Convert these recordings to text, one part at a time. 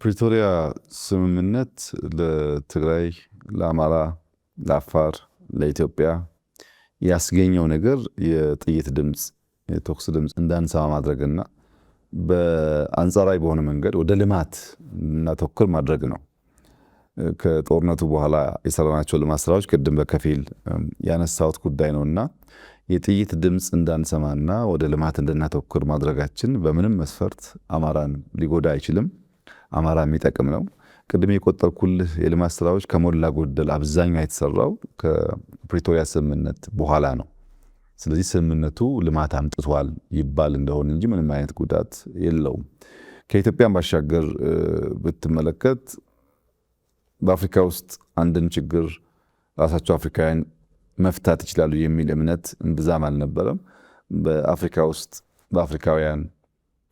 የፕሪቶሪያ ስምምነት ለትግራይ፣ ለአማራ፣ ለአፋር፣ ለኢትዮጵያ ያስገኘው ነገር የጥይት ድምፅ፣ የተኩስ ድምፅ እንዳንሰማ ማድረግና በአንጻራዊ በሆነ መንገድ ወደ ልማት እናተኩር ማድረግ ነው። ከጦርነቱ በኋላ የሰራናቸው ልማት ስራዎች ቅድም በከፊል ያነሳሁት ጉዳይ ነውና የጥይት ድምፅ እንዳንሰማና ወደ ልማት እንድናተኩር ማድረጋችን በምንም መስፈርት አማራን ሊጎዳ አይችልም። አማራ የሚጠቅም ነው። ቅድም የቆጠርኩልህ የልማት ስራዎች ከሞላ ጎደል አብዛኛው የተሰራው ከፕሪቶሪያ ስምምነት በኋላ ነው። ስለዚህ ስምምነቱ ልማት አምጥቷል ይባል እንደሆነ እንጂ ምንም አይነት ጉዳት የለውም። ከኢትዮጵያን ባሻገር ብትመለከት በአፍሪካ ውስጥ አንድን ችግር ራሳቸው አፍሪካውያን መፍታት ይችላሉ የሚል እምነት እምብዛም አልነበረም። በአፍሪካ ውስጥ በአፍሪካውያን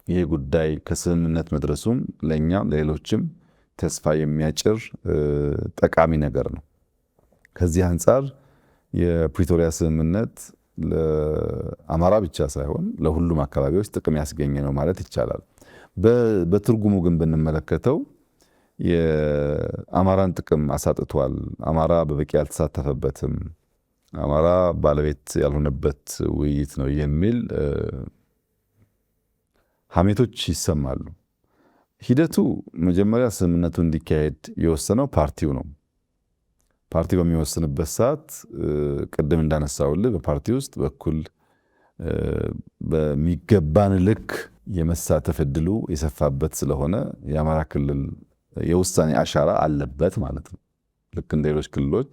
ይሄ ጉዳይ ከስምምነት መድረሱም ለእኛም ለሌሎችም ተስፋ የሚያጭር ጠቃሚ ነገር ነው። ከዚህ አንጻር የፕሪቶሪያ ስምምነት ለአማራ ብቻ ሳይሆን ለሁሉም አካባቢዎች ጥቅም ያስገኘ ነው ማለት ይቻላል። በትርጉሙ ግን ብንመለከተው የአማራን ጥቅም አሳጥቷል፣ አማራ በበቂ ያልተሳተፈበትም፣ አማራ ባለቤት ያልሆነበት ውይይት ነው የሚል ሐሜቶች ይሰማሉ። ሂደቱ መጀመሪያ ስምምነቱ እንዲካሄድ የወሰነው ፓርቲው ነው። ፓርቲው በሚወስንበት ሰዓት ቅድም እንዳነሳውልህ በፓርቲ ውስጥ በኩል በሚገባን ልክ የመሳተፍ እድሉ የሰፋበት ስለሆነ የአማራ ክልል የውሳኔ አሻራ አለበት ማለት ነው። ልክ እንደ ሌሎች ክልሎች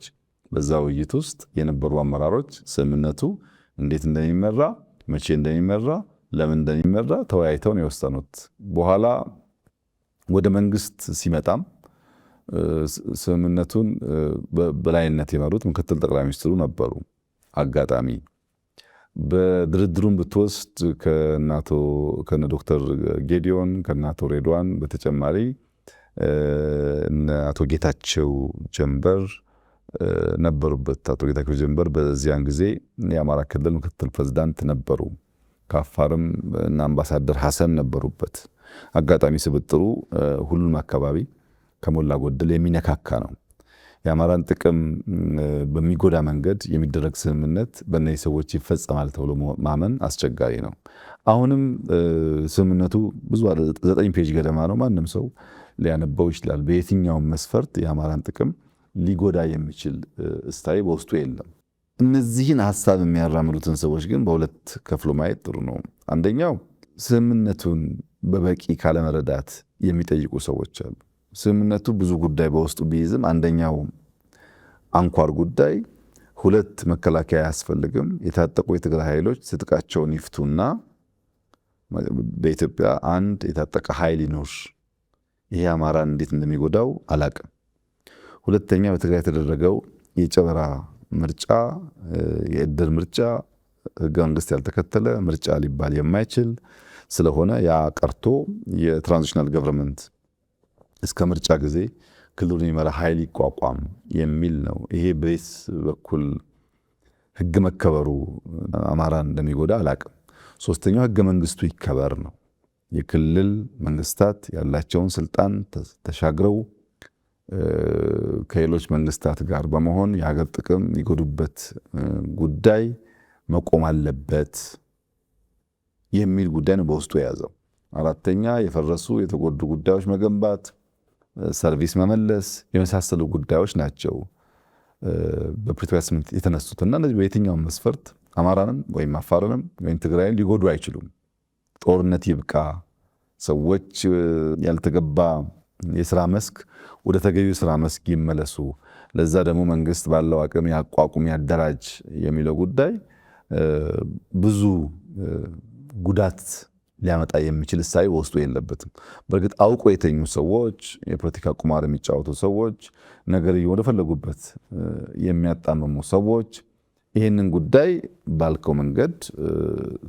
በዛ ውይይት ውስጥ የነበሩ አመራሮች ስምምነቱ እንዴት እንደሚመራ፣ መቼ እንደሚመራ፣ ለምን እንደሚመራ ተወያይተው ነው የወሰኑት። በኋላ ወደ መንግስት ሲመጣም ስምምነቱን በላይነት የመሩት ምክትል ጠቅላይ ሚኒስትሩ ነበሩ። አጋጣሚ በድርድሩን ብትወስድ ከነ ዶክተር ጌዲዮን ከነ አቶ ሬድዋን በተጨማሪ አቶ ጌታቸው ጀንበር ነበሩበት። አቶ ጌታቸው ጀንበር በዚያን ጊዜ የአማራ ክልል ምክትል ፕሬዝዳንት ነበሩ። ከአፋርም እና አምባሳደር ሐሰን ነበሩበት። አጋጣሚ ስብጥሩ ሁሉም አካባቢ ከሞላ ጎደል የሚነካካ ነው። የአማራን ጥቅም በሚጎዳ መንገድ የሚደረግ ስምምነት በእነዚህ ሰዎች ይፈጸማል ተብሎ ማመን አስቸጋሪ ነው። አሁንም ስምምነቱ ብዙ 9 ፔጅ ገደማ ነው። ማንም ሰው ሊያነበው ይችላል። በየትኛውም መስፈርት የአማራን ጥቅም ሊጎዳ የሚችል እስታይ በውስጡ የለም። እነዚህን ሀሳብ የሚያራምዱትን ሰዎች ግን በሁለት ከፍሎ ማየት ጥሩ ነው። አንደኛው ስምምነቱን በበቂ ካለመረዳት የሚጠይቁ ሰዎች አሉ። ስምምነቱ ብዙ ጉዳይ በውስጡ ቢይዝም አንደኛው አንኳር ጉዳይ 2 መከላከያ አያስፈልግም፣ የታጠቁ የትግራይ ኃይሎች ትጥቃቸውን ይፍቱና በኢትዮጵያ አንድ የታጠቀ ኃይል ይኖር። ይሄ አማራን እንዴት እንደሚጎዳው አላቅም። ሁለተኛ በትግራይ የተደረገው የጨበራ ምርጫ፣ የእድር ምርጫ ህገ መንግስት ያልተከተለ ምርጫ ሊባል የማይችል ስለሆነ ያ ቀርቶ የትራንዚሽናል ገቨርንመንት እስከ ምርጫ ጊዜ ክልሉን የሚመራ ኃይል ይቋቋም የሚል ነው። ይሄ በስ በኩል ህግ መከበሩ አማራን እንደሚጎዳ አላቅም። ሶስተኛው ህገ መንግስቱ ይከበር ነው። የክልል መንግስታት ያላቸውን ስልጣን ተሻግረው ከሌሎች መንግስታት ጋር በመሆን የሀገር ጥቅም የሚጎዱበት ጉዳይ መቆም አለበት የሚል ጉዳይ ነው በውስጡ የያዘው። አራተኛ የፈረሱ የተጎዱ ጉዳዮች መገንባት፣ ሰርቪስ መመለስ የመሳሰሉ ጉዳዮች ናቸው በፕሪቶሪያ ስምምነት የተነሱት እና እነዚህ በየትኛውም መስፈርት አማራንም ወይም አፋርንም ወይም ትግራይን ሊጎዱ አይችሉም። ጦርነት ይብቃ፣ ሰዎች ያልተገባ የስራ መስክ ወደ ተገቢው ስራ መስክ ይመለሱ፣ ለዛ ደግሞ መንግስት ባለው አቅም ያቋቁም ያደራጅ የሚለው ጉዳይ ብዙ ጉዳት ሊያመጣ የሚችል እሳቤ በውስጡ የለበትም። በእርግጥ አውቆ የተኙ ሰዎች፣ የፖለቲካ ቁማር የሚጫወቱ ሰዎች፣ ነገር ወደፈለጉበት የሚያጣምሙ ሰዎች ይህንን ጉዳይ ባልከው መንገድ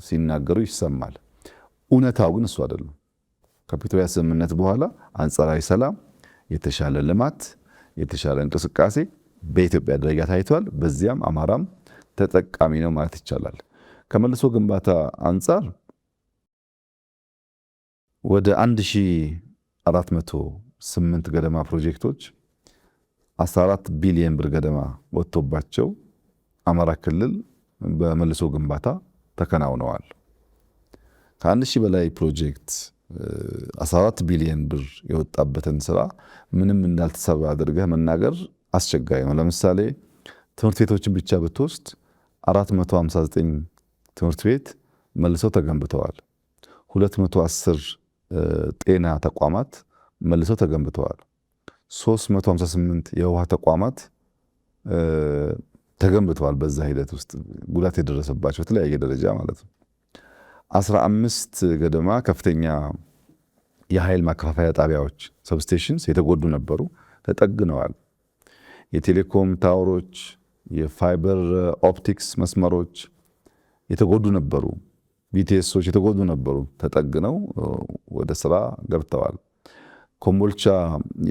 ሲናገሩ ይሰማል። እውነታው ግን እሱ አይደለም። ከፕሪቶሪያ ስምምነት በኋላ አንጻራዊ ሰላም፣ የተሻለ ልማት፣ የተሻለ እንቅስቃሴ በኢትዮጵያ ደረጃ ታይቷል። በዚያም አማራም ተጠቃሚ ነው ማለት ይቻላል። ከመልሶ ግንባታ አንጻር ወደ 1400 8 ገደማ ፕሮጀክቶች 14 ቢሊዮን ብር ገደማ ወጥቶባቸው አማራ ክልል በመልሶ ግንባታ ተከናውነዋል። ከ1000 በላይ ፕሮጀክት 14 ቢሊዮን ብር የወጣበትን ስራ ምንም እንዳልተሰራ አድርገህ መናገር አስቸጋሪ ነው። ለምሳሌ ትምህርት ቤቶችን ብቻ ብትወስድ 459 ትምህርት ቤት መልሰው ተገንብተዋል። 210 ጤና ተቋማት መልሰው ተገንብተዋል። 358 የውሃ ተቋማት ተገንብተዋል። በዛ ሂደት ውስጥ ጉዳት የደረሰባቸው የተለያየ ደረጃ ማለት ነው። 15 ገደማ ከፍተኛ የኃይል ማከፋፈያ ጣቢያዎች ሰብስቴሽንስ የተጎዱ ነበሩ፣ ተጠግነዋል። የቴሌኮም ታወሮች፣ የፋይበር ኦፕቲክስ መስመሮች የተጎዱ ነበሩ። ቢቲኤሶች የተጎዱ ነበሩ፣ ተጠግነው ወደ ስራ ገብተዋል። ኮምቦልቻ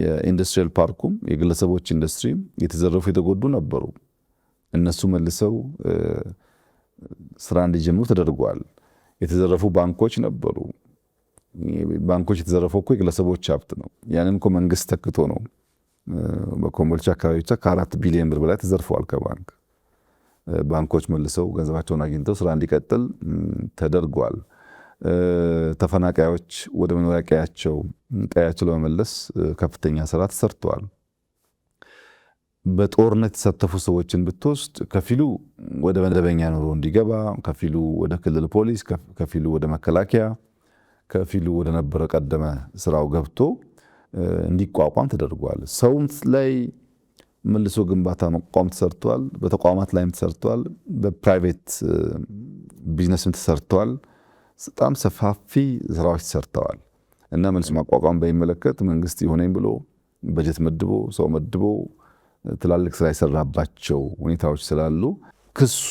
የኢንዱስትሪያል ፓርኩም የግለሰቦች ኢንዱስትሪ የተዘረፉ የተጎዱ ነበሩ። እነሱ መልሰው ስራ እንዲጀምሩ ተደርጓል። የተዘረፉ ባንኮች ነበሩ። ባንኮች የተዘረፈው እኮ የግለሰቦች ሀብት ነው። ያንን እኮ መንግስት ተክቶ ነው። በኮምቦልቻ አካባቢ ብቻ ከ4 ቢሊዮን ብር በላይ ተዘርፈዋል ከባንክ። ባንኮች መልሰው ገንዘባቸውን አግኝተው ስራ እንዲቀጥል ተደርጓል። ተፈናቃዮች ወደ መኖሪያ ቀያቸው ለመመለስ ከፍተኛ ስራ ተሰርተዋል። በጦርነት የተሳተፉ ሰዎችን ብትወስድ ከፊሉ ወደ መደበኛ ኑሮ እንዲገባ፣ ከፊሉ ወደ ክልል ፖሊስ፣ ከፊሉ ወደ መከላከያ፣ ከፊሉ ወደ ነበረ ቀደመ ስራው ገብቶ እንዲቋቋም ተደርጓል። ሰውም ላይ መልሶ ግንባታ መቋቋም ተሰርቷል። በተቋማት ላይም ተሰርቷል። በፕራይቬት ቢዝነስም ተሰርቷል። በጣም ሰፋፊ ስራዎች ተሰርተዋል እና መልሶ ማቋቋም በሚመለከት መንግስት ይሆነኝ ብሎ በጀት መድቦ ሰው መድቦ ትላልቅ ስራ የሰራባቸው ሁኔታዎች ስላሉ ክሱ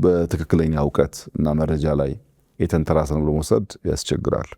በትክክለኛ እውቀት እና መረጃ ላይ የተንተራሰ ነው ብሎ መውሰድ ያስቸግራል።